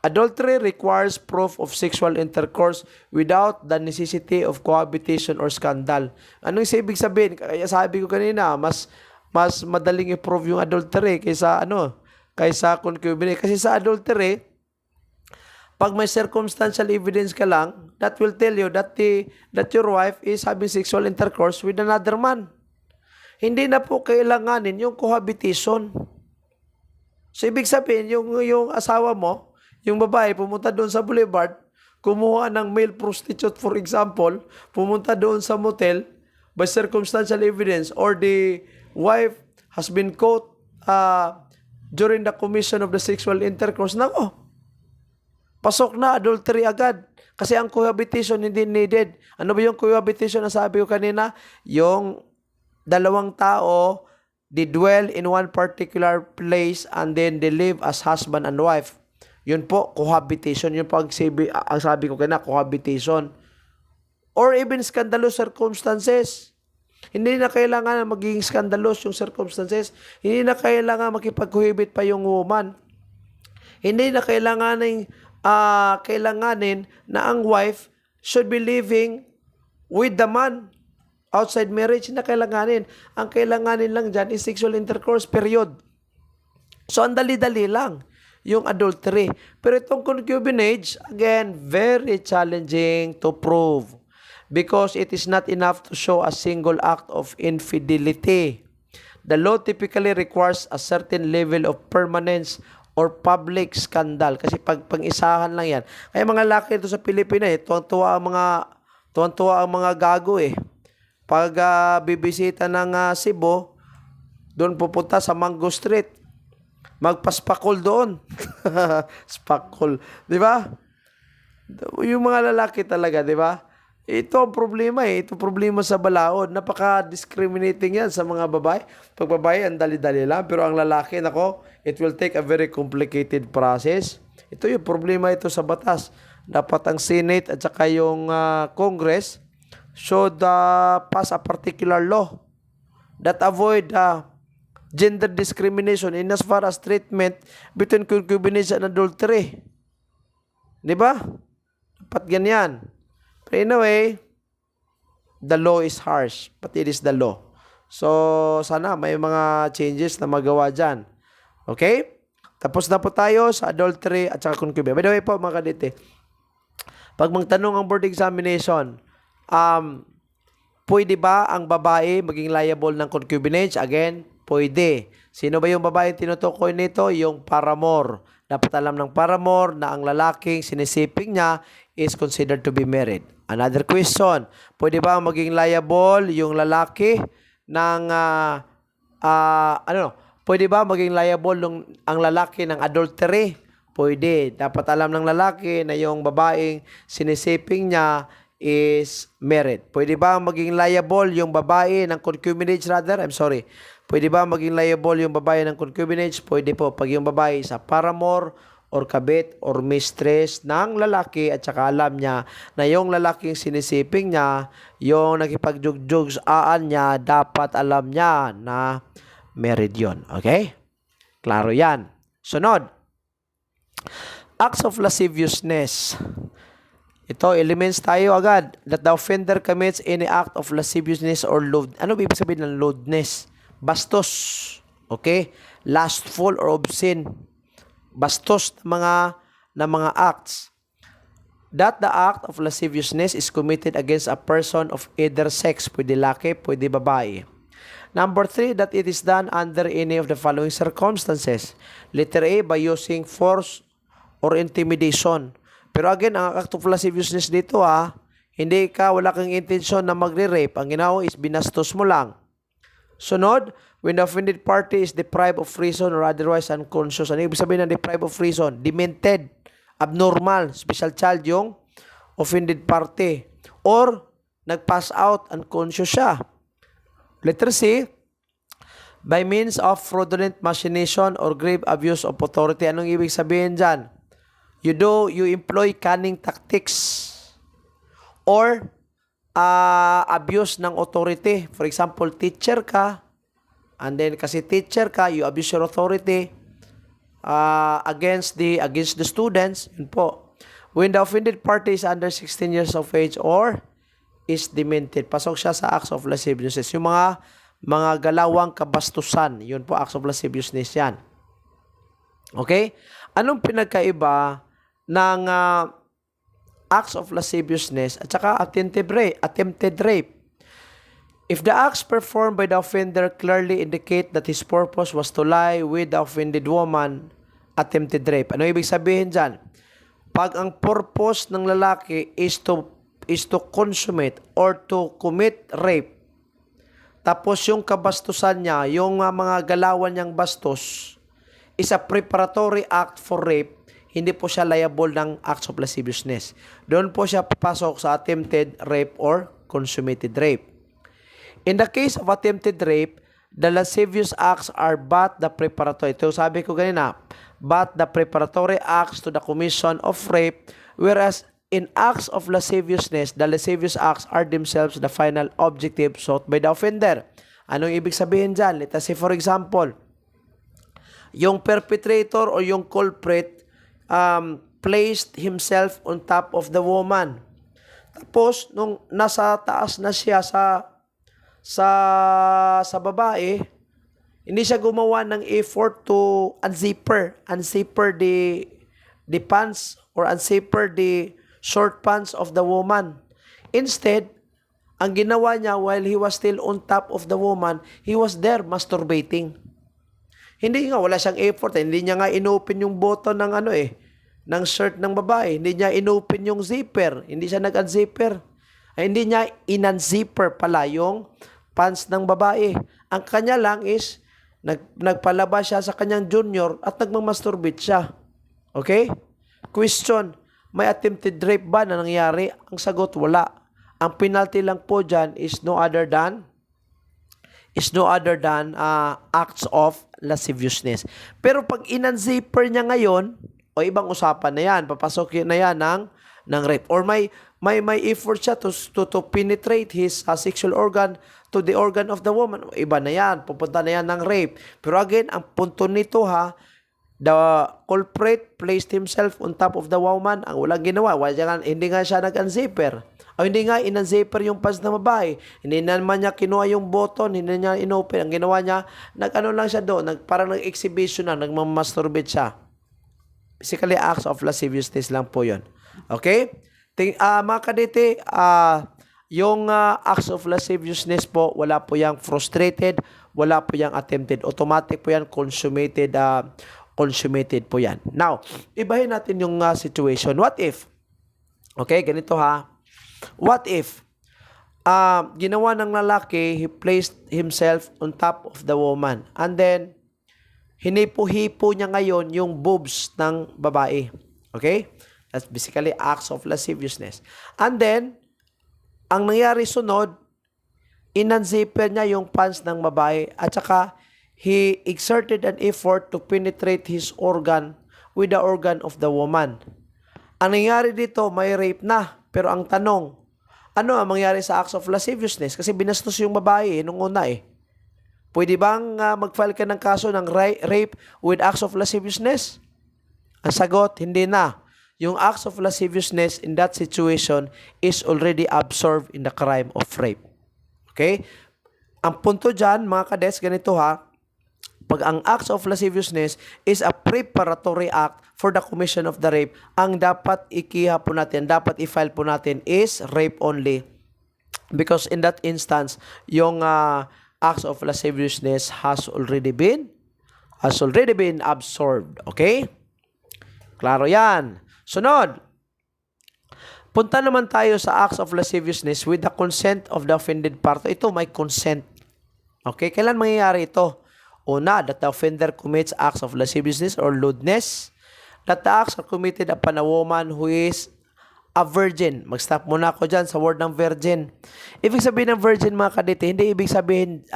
adultery requires proof of sexual intercourse without the necessity of cohabitation or scandal. Anong ibig sabihin? Kaya sabi ko kanina, mas madaling i-prove yung adultery kaysa kaysa concubinage. Kasi sa adultery, pag may circumstantial evidence ka lang, that will tell you that your wife is having sexual intercourse with another man. Hindi na po kailanganin yung cohabitation. So, ibig sabihin, yung asawa mo, yung babae, pumunta doon sa boulevard, kumuha ng male prostitute, for example, pumunta doon sa motel, by circumstantial evidence, or the wife has been caught during the commission of the sexual intercourse, nako, pasok na, adultery agad. Kasi ang cohabitation hindi needed. Ano ba yung cohabitation na sabi ko kanina? Yung dalawang tao, they dwell in one particular place and then they live as husband and wife. Yun po, cohabitation. Yun po ang sabi ko kanina, cohabitation. Or even scandalous circumstances. Hindi na kailangan maging scandalous yung circumstances. Hindi na kailangan makipag-cohabit pa yung woman. Hindi na kailanganin na ang wife should be living with the man. Outside marriage, na kailanganin. Ang kailanganin lang dyan is sexual intercourse, period. So, ang dali-dali lang yung adultery. Pero itong concubinage, again, very challenging to prove because it is not enough to show a single act of infidelity. The law typically requires a certain level of permanence or public scandal. Kasi pang-isahan lang yan. Kaya mga laki ito sa Pilipinas, tuwang-tuwa ang mga gago Pag bibisita ng Cebu, doon pupunta sa Mango Street. Magpaspakol doon. Spakol. Di ba? Yung mga lalaki talaga, di ba? Ito ang problema Ito problema sa balaod. Napaka-discriminating yan sa mga babae. Pag babae, ang dali-dali lang. Pero ang lalaki, nako, it will take a very complicated process. Ito yung problema ito sa batas. Dapat ang Senate at saka yung Congress should pass a particular law that avoid gender discrimination in as far as treatment between concubinage and adultery. Di ba? Dapat ganyan. But anyway, the law is harsh, but it is the law. So, sana may mga changes na magawa dyan. Okay? Tapos na po tayo sa adultery at saka concubinage. By the way po, mga kadite, pag magtanong ang board examination, pwede ba ang babae maging liable ng concubinage? Again, pwede. Sino ba yung babae tinutukoy nito? Yung paramour. Dapat alam ng paramour na ang lalaking sinisiping niya is considered to be married. Another question, pwede ba maging liable yung lalaki ng pwede ba maging liable ang lalaki ng adultery? Pwede. Dapat alam ng lalaki na yung babaeng sinisiping niya is married. Pwede ba maging liable yung babae ng concubinage Pwede ba maging liable yung babae ng concubinage? Pwede po. Pag yung babae sa paramour or kabit or mistress ng lalaki at saka alam niya na yung lalaking sinisiping niya, yung nakipagjugjug-aan niya, dapat alam niya na married yon. Okay? Klaro yan. Sunod. Acts of lasciviousness. Ito, elements tayo agad. That the offender commits any act of lasciviousness or lewd. Ano ibig sabihin ng lewdness? Bastos. Okay? Lustful or obscene. Bastos na mga acts. That the act of lasciviousness is committed against a person of either sex. Pwede laki, pwede babae. Number 3, that it is done under any of the following circumstances. Letter A, by using force or intimidation. Pero again, ang act of lasciviousness dito wala kang intensyon na magre-rape. Ang ginawa is binastos mo lang. Sunod, when the offended party is deprived of reason or otherwise unconscious. Ano ibig sabihin ng deprived of reason? Demented, abnormal, special child yung offended party. Or, nag-pass out, unconscious siya. Letter C, by means of fraudulent machination or grave abuse of authority. Anong ibig sabihin dyan? You employ cunning tactics or abuse ng authority. For example, teacher ka, and then kasi teacher ka, you abuse your authority against the students. Yun po. When the offended party is under 16 years of age or is demented. Pasok siya sa acts of lasciviousness. Yung mga galawang kabastusan, yun po, acts of lasciviousness yan. Okay? Anong pinagkaiba ng acts of lasciviousness at saka attempted rape? If the acts performed by the offender clearly indicate that his purpose was to lie with the offended woman, attempted rape. Ano ibig sabihin dyan? Pag ang purpose ng lalaki is to consummate or to commit rape, tapos yung kabastusan niya, yung mga galawan niyang bastos, is a preparatory act for rape, hindi po siya liable ng acts of lasciviousness. Doon po siya papasok sa attempted rape or consummated rape. In the case of attempted rape, the lascivious acts are but the preparatory. Ito sabi ko ganina, but the preparatory acts to the commission of rape, whereas in acts of lasciviousness, the lascivious acts are themselves the final objective sought by the offender. Anong ibig sabihin dyan? Let us say for example, yung perpetrator o yung culprit placed himself on top of the woman. Tapos, nung nasa taas na siya sa babae, hindi siya gumawa ng effort to unzipper the pants or unzipper the short pants of the woman. Instead, ang ginawa niya while he was still on top of the woman, he was there masturbating. Hindi nga, wala siyang effort. Hindi niya nga inopen yung button ng shirt ng babae. Hindi niya inopen yung zipper. Hindi siya nag-unzipper. Hindi niya in-unzipper pala yung pants ng babae. Ang kanya lang is, nagpalabas siya sa kanyang junior at nagmamasturbate siya. Okay? Question, may attempted rape ba na nangyari? Ang sagot, wala. Ang penalty lang po dyan is no other than acts of lasciviousness. Pero pag in-unzipper niya ngayon, o ibang usapan na yan, papasok na yan ng rape. Or may effort siya to penetrate his sexual organ to the organ of the woman. Iba na yan, pupunta na yan ng rape. Pero again, ang punto nito the culprit placed himself on top of the woman. Ang walang ginawa, hindi nga siya nag-unzipper. O hindi nga in-unzipper yung pants ng babae. Hindi naman niya kinuha yung button, hindi niya inopen. Ang ginawa niya, lang siya doon, parang nag-exhibition na, nagmamasturbate siya. Basically, acts of lasciviousness lang po yun. Okay? Mga kadete, yung acts of lasciviousness po, wala po yung frustrated, wala po yung attempted. Automatic po yan, consummated po yan. Now, ibahin natin yung situation. What if? Okay, ganito What if ginawa ng lalaki, he placed himself on top of the woman, and then hinipo-hipo niya ngayon yung boobs ng babae. Okay? That's basically acts of lasciviousness. And then, ang nangyari sunod, in-unzipper niya yung pants ng babae at saka he exerted an effort to penetrate his organ with the organ of the woman. Ang nangyari dito, may rape na. Pero ang tanong, ano ang mangyari sa acts of lasciviousness? Kasi binastos yung babae nung una Pwede bang mag-file ka ng kaso ng rape with acts of lasciviousness? Ang sagot, hindi na. yung acts of lasciviousness in that situation is already absorbed in the crime of rape. Okay? Ang punto dyan, mga kadets, ganito ha, pag ang acts of lasciviousness is a preparatory act for the commission of the rape, ang dapat ikiha po natin, dapat i-file po natin is rape only. Because in that instance, yung acts of lasciviousness has already been absorbed. Okay? Klaro yan. Sunod. Punta naman tayo sa acts of lasciviousness with the consent of the offended party. Ito may consent. Okay? Kailan mangyayari ito? Una, that the offender commits acts of lasciviousness or lewdness. That the acts are committed upon a woman who is a virgin. Mag-stop muna ako dyan sa word ng virgin. Ibig sabihin ng virgin, mga kadete, hindi ibig sabihin,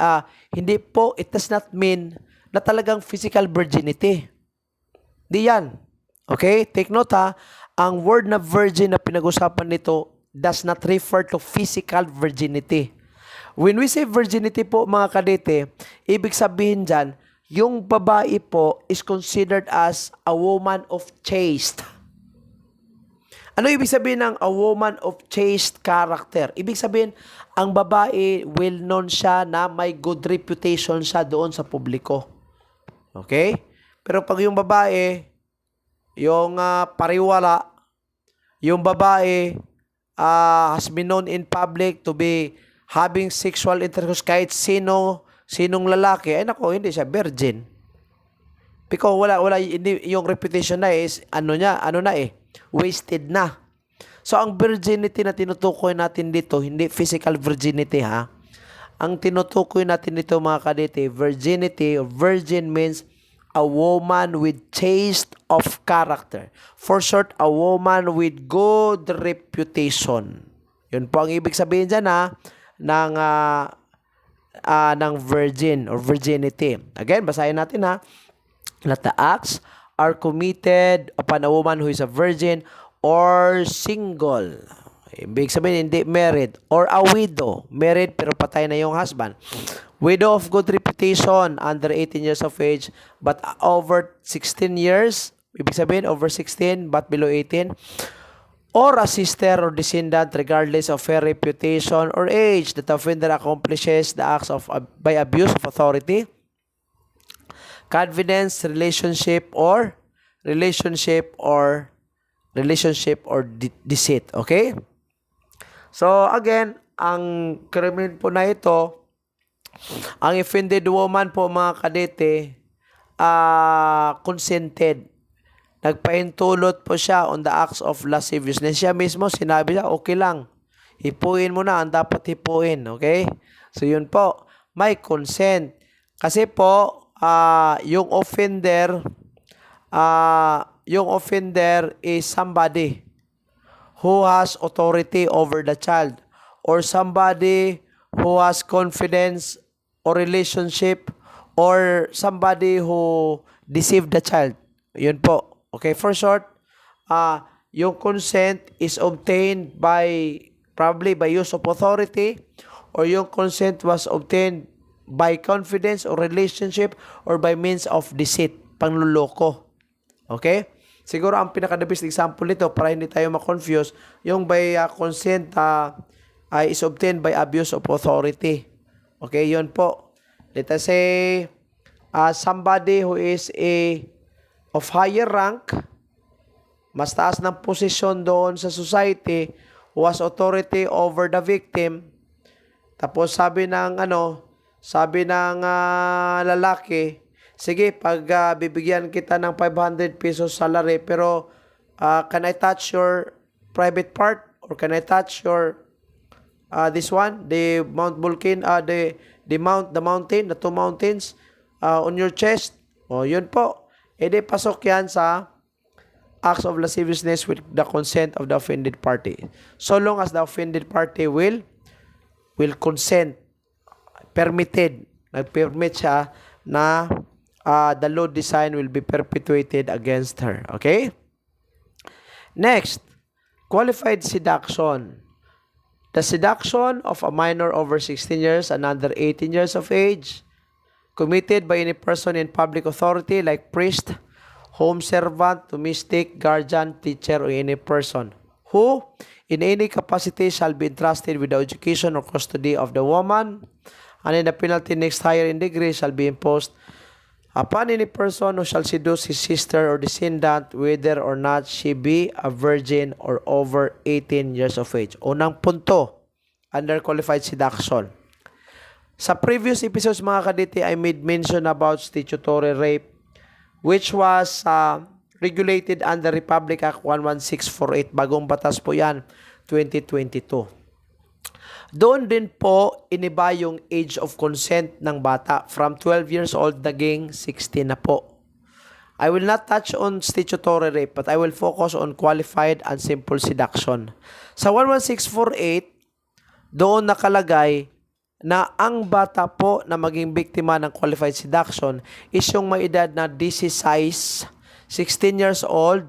hindi po, it does not mean na talagang physical virginity. Di yan. Okay? Take note ha, ang word na virgin na pinag-usapan nito does not refer to physical virginity. When we say virginity po, mga kadete, ibig sabihin dyan, yung babae po is considered as a woman of chaste. Ano ibig sabihin ng a woman of chaste character? Ibig sabihin, ang babae well known siya na may good reputation siya doon sa publiko. Okay? Pero pag yung babae, yung pariwala, yung babae has been known in public to be having sexual intercourse kahit sinong lalaki, ay nako, hindi siya virgin. Because hindi, yung reputation na is, wasted na. So, ang virginity na tinutukoy natin dito, hindi physical virginity ha. Ang tinutukoy natin dito, mga kadete, virginity, virgin means a woman with chaste of character. For short, a woman with good reputation. Yun po ang ibig sabihin dyan ha, ng virgin or virginity. Again, basahin natin ha. That the acts are committed upon a woman who is a virgin or single. Ibig sabihin, hindi married. Or a widow. Married pero patay na yung husband. Widow of good reputation, under 18 years of age, but over 16 years. Ibig sabihin, over 16 but below 18. Or a sister or descendant regardless of her reputation or age that the offender accomplishes the acts of by abuse of authority, confidence, relationship or deceit. Okay? So, again, ang krimen po na ito, ang offended woman po, mga kadete, consented. Nagpahintulot po siya on the acts of lasciviousness. Siya mismo, sinabi niya, okay lang. Hipuin mo na ang dapat hipuin. Okay? So, yun po. May consent. Kasi po, yung offender is somebody who has authority over the child or somebody who has confidence or relationship or somebody who deceived the child. Yun po. Okay, for short, yung consent is obtained probably by use of authority or yung consent was obtained by confidence or relationship or by means of deceit, pangluloko. Okay? Siguro ang pinaka-the best example nito para hindi tayo ma-confuse, yung by consent is obtained by abuse of authority. Okay, yun po. Let us say somebody who is of higher rank, mas taas ng posisyon doon sa society, who has authority over the victim. Tapos sabi ng lalaki, sige, pag bibigyan kita ng 500 pesos salary, pero can I touch your private part? Or can I touch your, this one, the Mount Vulcan, the mountain, the two mountains on your chest? O, yun po. E di pasok yan sa acts of lasciviousness with the consent of the offended party. So long as the offended party will consent, permitted, nag-permit siya na the lewd design will be perpetuated against her. Okay? Next, qualified seduction. The seduction of a minor over 16 years and under 18 years of age, committed by any person in public authority like priest home servant, domestic, guardian, teacher, or any person who in any capacity shall be entrusted with the education or custody of the woman, and then the penalty next higher in degree shall be imposed upon any person who shall seduce his sister or descendant, whether or not she be a virgin or over 18 years of age. Unang punto, under qualified seduction. Sa previous episodes mga kaditi, I made mention about statutory rape, which was regulated under Republic Act 11648. Bagong batas po yan, 2022. Doon din po iniba yung age of consent ng bata. From 12 years old naging 16 na po. I will not touch on statutory rape, but I will focus on qualified and simple seduction. Sa 11648, doon nakalagay na ang bata po na maging biktima ng qualified seduction is yung may edad na 16 years old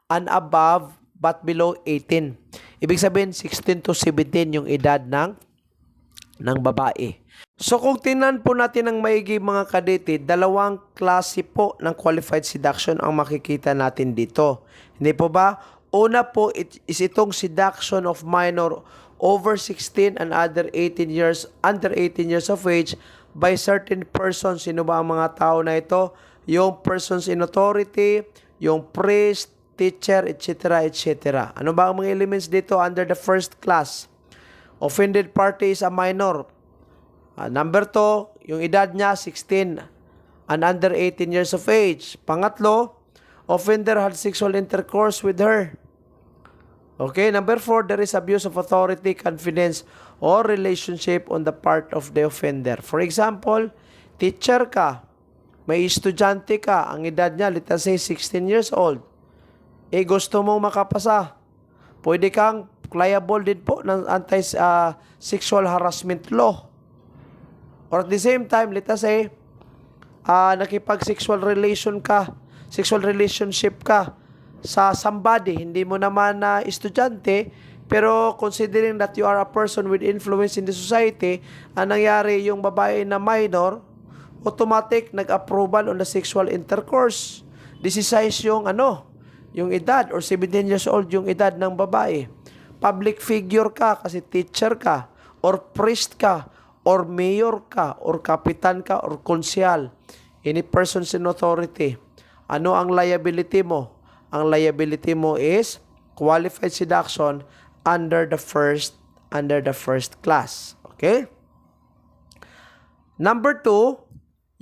and above but below 18. Ibig sabihin 16 to 17 yung edad ng babae. So kung tingnan po natin ng maigi mga kadete, dalawang klase po ng qualified seduction ang makikita natin dito. Hindi po ba? Una po is itong seduction of minor over 16 and under 18 years of age by certain persons. Sino ba ang mga tao na ito? Yung persons in authority, yung priest, teacher, etc., etc. Ano ba ang mga elements dito under the first class? Offended party is a minor. Number 2, yung edad niya 16 and under 18 years of age. Pangatlo, offender had sexual intercourse with her. Okay, number 4, there is abuse of authority, confidence, or relationship on the part of the offender. For example, teacher ka, may estudyante ka, ang edad niya, let's say 16 years old. Gusto mong makapasa, pwede kang liable din po ng anti-sexual harassment law. Or at the same time, let's say, nakipag-sexual relationship ka sa somebody, hindi mo naman na estudyante, pero considering that you are a person with influence in the society, ang nangyari yung babae na minor, automatic nag-approval on the sexual intercourse. This is yung yung edad, or 17 years old yung edad ng babae. Public figure ka kasi teacher ka, or priest ka, or mayor ka, or kapitan ka, or konsyal. Any persons in authority. Ano ang liability mo? Ang liability mo is qualified seduction under the first class. Okay? Number 2,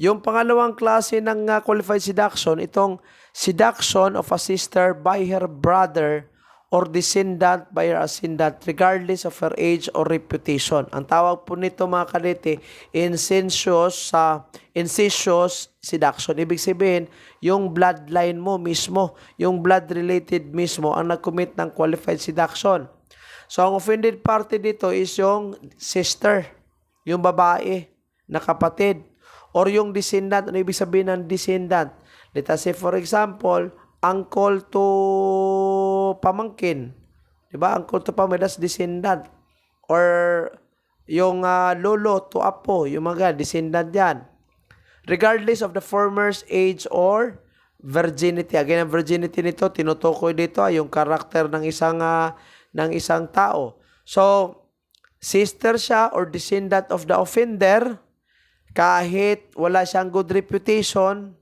yung pangalawang klase ng qualified seduction, itong seduction of a sister by her brother or descendant by her ascendant regardless of her age or reputation. Ang tawag po nito mga kadete, incestuous seduction. Ibig sabihin, yung bloodline mo mismo, yung blood related mismo ang nag-commit ng qualified seduction. So ang offended party dito is yung sister, yung babae na kapatid, or yung descendant. Ano ibig sabihin ng descendant? Let us say for example, uncle to pamangkin. Diba? Uncle to pamangkin, that's descendant. Or yung lolo to apo, yung mga descendant yan. Regardless of the former's age or virginity. Again, ang virginity nito, tinutukoy dito yung karakter ng isang tao. So, sister siya or descendant of the offender, kahit wala siyang good reputation,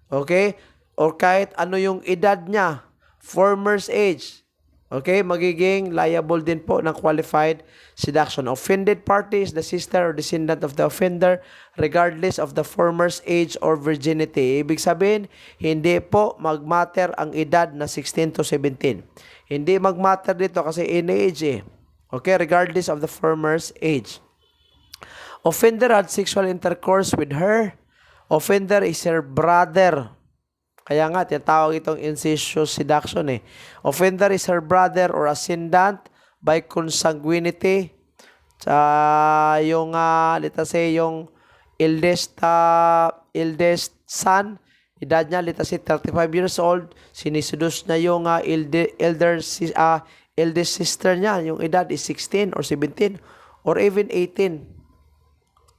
okay, or kahit ano yung edad niya, former's age, okay, magiging liable din po ng qualified seduction. Offended party is the sister or descendant of the offender regardless of the former's age or virginity. Ibig sabihin, hindi po magmatter ang edad na 16 to 17. Hindi magmatter dito kasi in age Okay, regardless of the former's age. Offender had sexual intercourse with her. Offender is her brother. Kaya nga, tinatawag itong incestuous seduction Offender is her brother or ascendant by consanguinity. Let's say, yung eldest son, edad niya, let's say, 35 years old, siniseduce niya yung eldest sister niya, yung edad is 16 or 17 or even 18.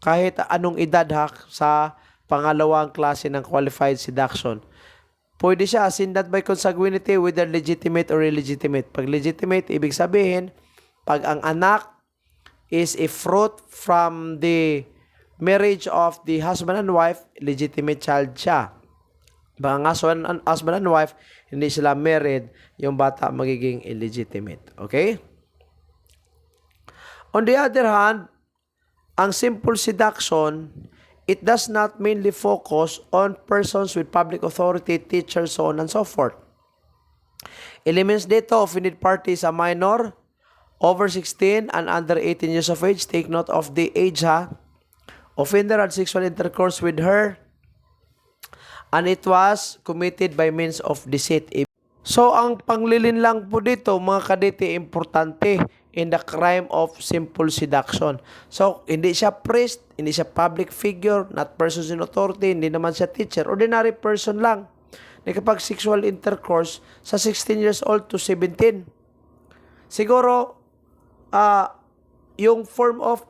Kahit anong edad sa pangalawang klase ng qualified seduction. Pwede siya asindat by consanguinity whether legitimate or illegitimate. Pag legitimate, ibig sabihin, pag ang anak is a fruit from the marriage of the husband and wife, legitimate child siya. Pag ang husband and wife, hindi sila married, yung bata magiging illegitimate. Okay? On the other hand, ang simple seduction, it does not mainly focus on persons with public authority, teachers, so on and so forth. Elements dito, offended party is a minor, over 16 and under 18 years of age. Take note of the age, ha? Offender had sexual intercourse with her, and it was committed by means of deceit. So, ang panglilin lang po dito, mga kadete, importante in the crime of simple seduction. So, hindi siya priest, hindi siya public figure, not persons in authority, hindi naman siya teacher, ordinary person lang. Nakapag sexual intercourse sa 16 years old to 17. Siguro, yung form of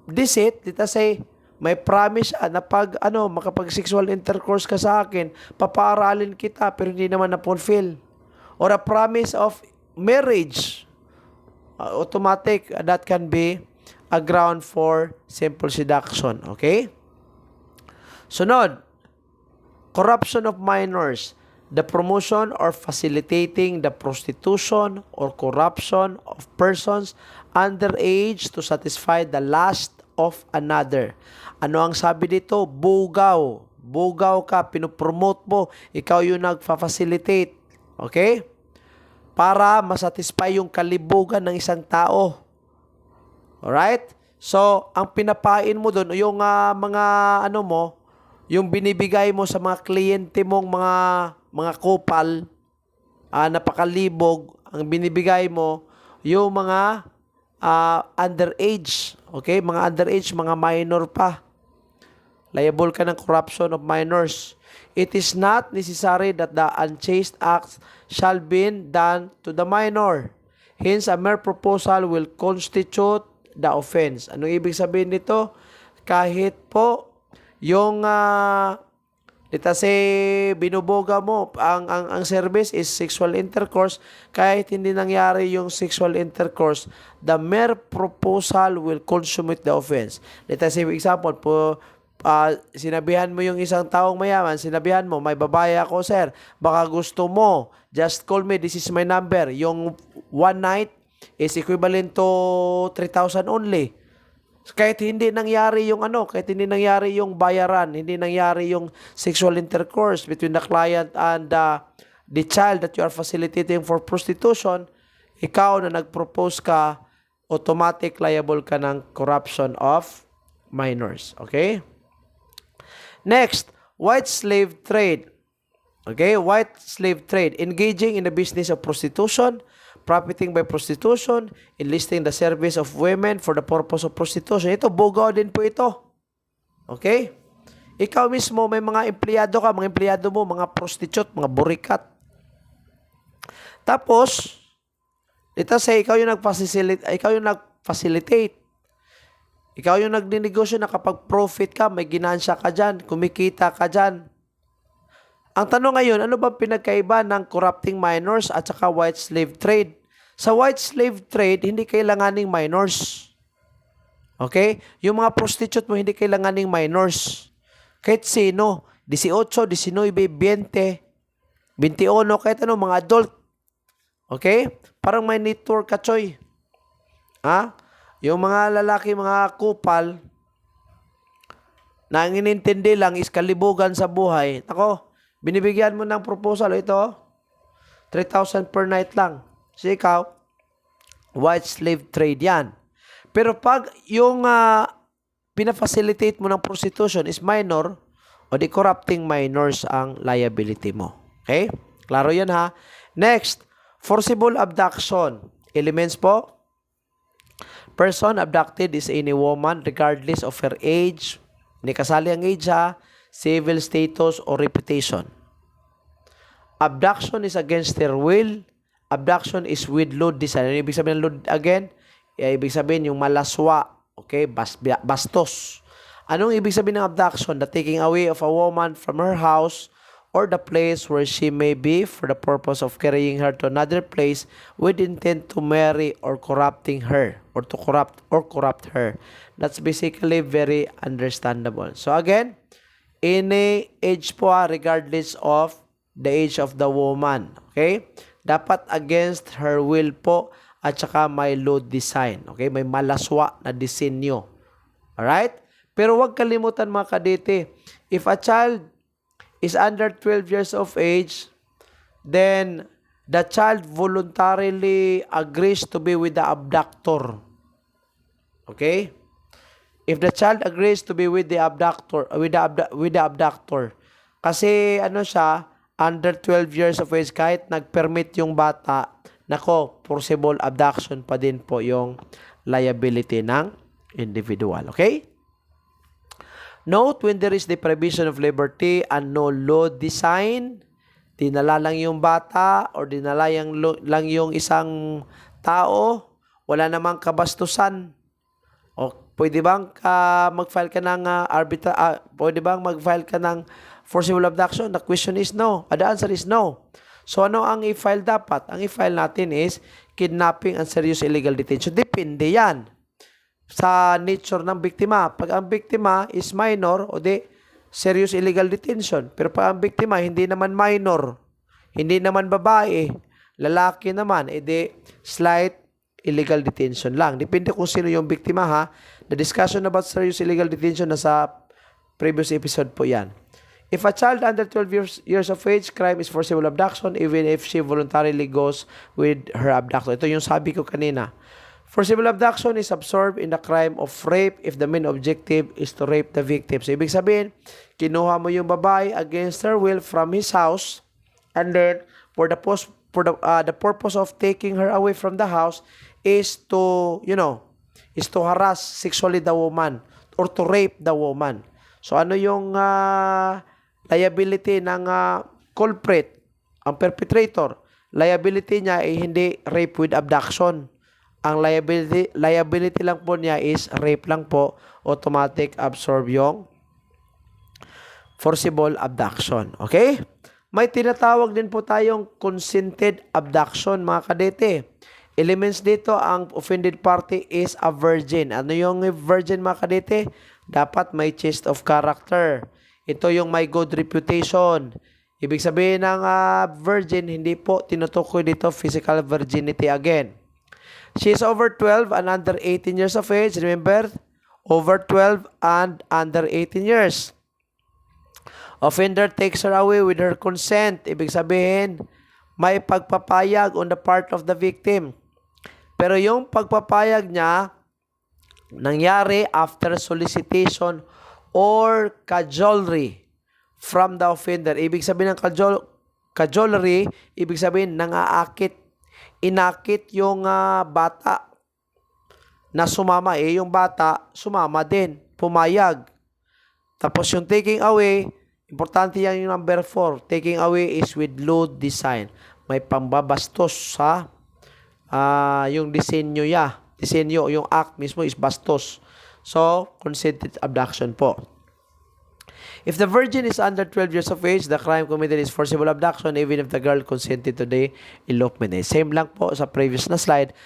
deceit, dito say, may promise na pag makapag sexual intercourse ka sa akin, papaaralin kita pero hindi naman na-fulfill. Or a promise of marriage, automatic, that can be a ground for simple seduction. Okay? Sunod, corruption of minors, the promotion or facilitating the prostitution or corruption of persons underage to satisfy the lust of another. Ano ang sabi dito? Bugaw. Bugaw ka, pinopromote mo, ikaw yung nagfa-facilitate. Okay? Para masatisfy yung kalibugan ng isang tao. Alright? So, ang pinapain mo doon, yung mga yung binibigay mo sa mga kliyente mong mga kupal, napakalibog, ang binibigay mo, yung mga underage. Okay? Mga underage, mga minor pa. Liable ka ng corruption of minors. It is not necessary that the unchaste acts shall be done to the minor. Hence, a mere proposal will constitute the offense. Anong ibig sabihin nito? Kahit po yung binuboga mo, ang service is sexual intercourse, kahit hindi nangyari yung sexual intercourse, the mere proposal will consummate the offense. Let us say, for example, sinabihan mo yung isang taong mayaman, sinabihan mo, may babae ako, sir, baka gusto mo, just call me, this is my number. Yung one night is equivalent to 3,000 only. Kahit hindi nangyari yung kahit hindi nangyari yung bayaran, hindi nangyari yung sexual intercourse between the client and the child that you are facilitating for prostitution, ikaw na nag-propose ka, automatic liable ka ng corruption of minors. Okay? Next, white slave trade. Okay, white slave trade. Engaging in the business of prostitution, profiting by prostitution, enlisting the service of women for the purpose of prostitution. Ito, bugaw din po ito. Okay? Ikaw mismo, may mga empleyado ka, mga empleyado mo, mga prostitute, mga burikat. Tapos, ito say, ikaw yung nag-facilitate. Ikaw yung nagninegosyo na kapag profit ka, may ginansya ka dyan, kumikita ka dyan. Ang tanong ngayon, ano ba pinagkaiba ng corrupting minors at saka white slave trade? Sa white slave trade, hindi kailanganing minors. Okay? Yung mga prostitute mo, hindi kailanganing minors. Kahit sino, 18, 19, 20, 21, kahit mga adult. Okay? Parang may network ka, Choy. Yung mga lalaki, mga kupal, na ang inintindi lang is kalibugan sa buhay. Ako, binibigyan mo ng proposal, ito, 3,000 per night lang. So ikaw, white slave trade yan. Pero pag yung pinafacilitate mo ng prostitution is minor, o di corrupting minors ang liability mo. Okay? Klaro yan ha. Next, forcible abduction. Elements po. Person abducted is any woman regardless of her age, hindi kasali ang age ha, civil status or reputation. Abduction is against her will. Abduction is with lewd design. Ano ibig sabihin ng lewd again? Ibig sabihin yung malaswa. Okay? Bastos. Anong ibig sabihin ng abduction? The taking away of a woman from her house or the place where she may be for the purpose of carrying her to another place with intent to marry or corrupting her or to corrupt her. That's basically very understandable. So again, any age po regardless of the age of the woman. Okay? Dapat against her will po at saka may lewd design. Okay? May malaswa na disenyo. Alright? Pero huwag kalimutan mga kadete, if a child is under 12 years of age, then the child voluntarily agrees to be with the abductor. Okay? If the child agrees to be with the abductor, kasi ano siya, under 12 years of age, kahit nag-permit yung bata, nako, forcible abduction pa din po yung liability ng individual. Okay? Note, when there is deprivation of liberty and no lewd design, dinala lang yung bata or dinala lang yung isang tao, wala namang kabastusan. O pwede bang mag-file ka ng pwede bang mag-file ka ng forcible abduction? The question is no. The answer is no. So ano ang i-file dapat? Ang i-file natin is kidnapping and serious illegal detention. Depende yan sa nature ng biktima. Pag ang biktima is minor, o di serious illegal detention. Pero pag ang biktima hindi naman minor, hindi naman babae, lalaki naman, edi slight illegal detention lang. Depende kung sino yung biktima ha. The discussion about serious illegal detention nasa previous episode po yan. If a child under 12 years of age, crime is forcible abduction even if she voluntarily goes with her abductor. Ito yung sabi ko kanina. Forcible abduction is absorbed in the crime of rape if the main objective is to rape the victim. So, ibig sabihin, kinuha mo yung babae against her will from his house, and then for the purpose of taking her away from the house is to, is to harass sexually the woman or to rape the woman. So, ano yung liability ng culprit, ang perpetrator? Liability niya ay hindi rape with abduction. Ang liability lang po niya is rape lang po, automatic absorb yung forcible abduction. Okay? May tinatawag din po tayong consented abduction, mga kadete. Elements dito, ang offended party is a virgin. Ano yung virgin, mga kadete? Dapat may chaste of character. Ito yung may good reputation. Ibig sabihin ng virgin, hindi po tinutukoy dito physical virginity again. She is over 12 and under 18 years of age. Remember, over 12 and under 18 years. Offender takes her away with her consent. Ibig sabihin, may pagpapayag on the part of the victim. Pero yung pagpapayag niya, nangyari after solicitation or cajolery from the offender. Ibig sabihin ng cajolery, ibig sabihin nangaakit. Inakit yung bata na sumama. Yung bata, sumama din. Pumayag. Tapos yung taking away, importante yan yung number 4. Taking away is with lewd design. May pambabastos sa yung disenyo niya. Disenyo, yung act mismo is bastos. So, consented abduction po. If the virgin is under 12 years of age, the crime committed is forcible abduction even if the girl consented to the elopement. Same lang po sa previous na slide,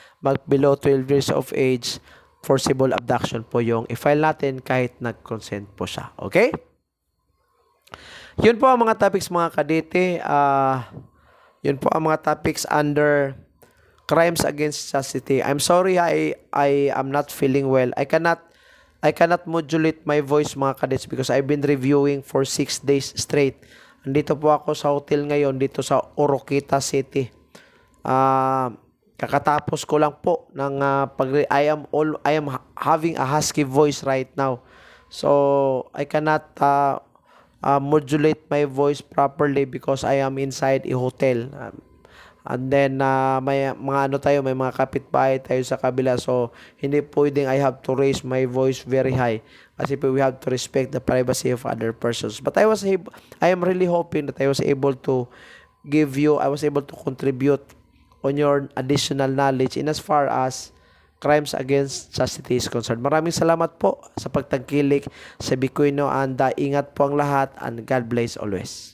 below 12 years of age, forcible abduction po yung i-file natin kahit nag-consent po siya. Okay? Yun po ang mga topics, mga kadete. Yun po ang mga topics under crimes against chastity. I'm sorry, I am not feeling well. I cannot modulate my voice, mga kadets, because I've been reviewing for 6 days straight. Andito po ako sa hotel ngayon, dito sa Oroquita City. Kakatapos ko lang po ng I am having a husky voice right now. So, I cannot modulate my voice properly because I am inside a hotel. And then, may mga may mga kapitbahay tayo sa kabila. So, hindi pwedeng I have to raise my voice very high. Kasi we have to respect the privacy of other persons. But I am really hoping that I was able to contribute on your additional knowledge in as far as crimes against chastity is concerned. Maraming salamat po sa pagtangkilik sa Bikuino, and ingat po ang lahat, and God bless always.